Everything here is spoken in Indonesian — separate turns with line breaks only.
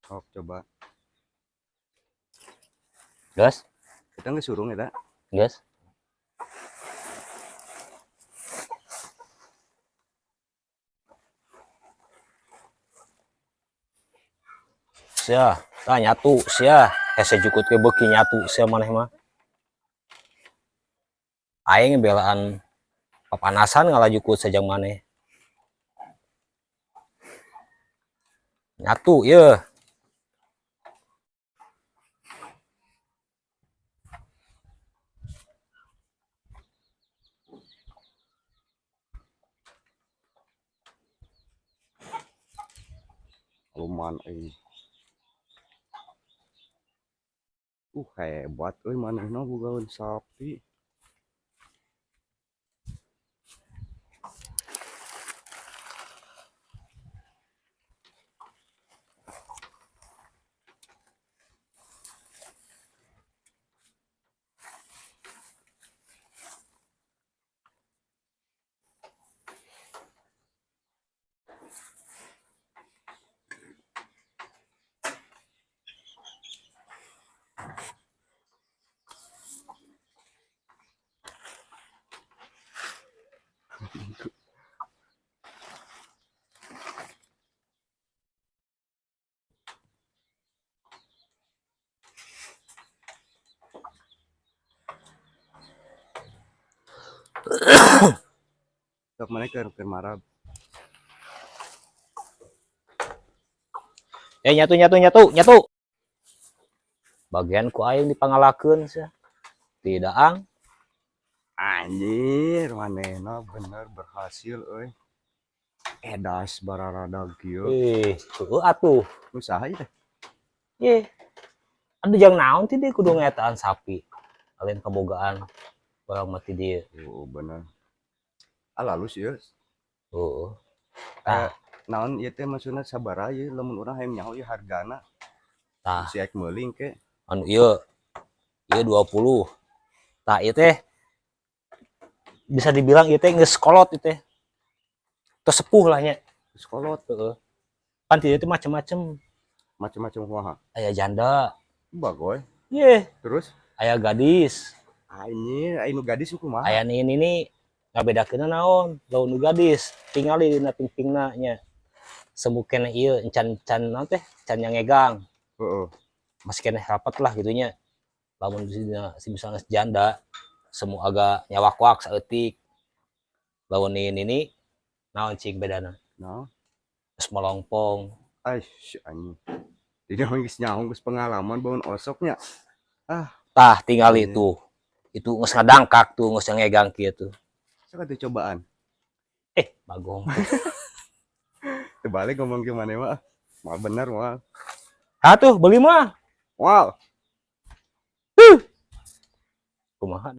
Oh, coba.
Gas,
Kita nggak surung ya, tak?
gas. Sia, tah nyatu sia. Hese jukut ke beuki nyatu sia maneh mah. Aing belaan papanasan ngalajukut sajang maneh. Nyatu ieu.
Lumayan, hebat, manehna bogaweun sapi. Sok mana keur marab.
Nyatu nyatu nyatu nyatu. Bagian ku aing dipangalakeun sia. Tidak ang.
Anjir, manehna bener berhasil euy. Edas bararadag kieu.
Heueuh atuh.
Usaha ieu teh.
Ye. Aduh jang naon ti dieu kudu ngetaan sapi. Alin kabogaan barang mati dieu.
Oh, bener. Halus ieu.
Heeh.
Naon ieu teh maksudna sabaraha ieu lamun urang hayang nyaho ieu hargana.
Tah.
Si ek meuling ke.
Anu ieu 20. Tah ieu teh bisa dibilang ieu teh geus kolot ieu teh. Tos sepuh lah nya.
Geus kolot.
Heeh. Kan ieu teh macem-macem.
Macem-macem kumaha?
Aya janda.
Bagoy.
Ye.
Terus
Aya gadis.
anjir, anu gadis kumaha?
Aya ini ngabedakeunna naon? Laun nu gadis, tingali dina pingpingna nya. Semukeneh ieu encan naon teh? Can nyangegang.
Heeh.
Masih keneh rapat lah gitunya. Lamun si misalnya janda semu agak nyawak-wak saeutik. Lamun ini naon cing bedana?
Naon?
Geus melongpong.
Anjing. Jadi geus nyaho geus pengalaman baun osoknya.
Tah tingali tuh. Itu geus ngadangkak tuh, geus ngegang kieu tuh.
Sok atuh cobaan.
Bagong.
Terbalik ngomong gimana mah? Mal bener mah.
Tuh beli mah.
Wow.
Kumaha?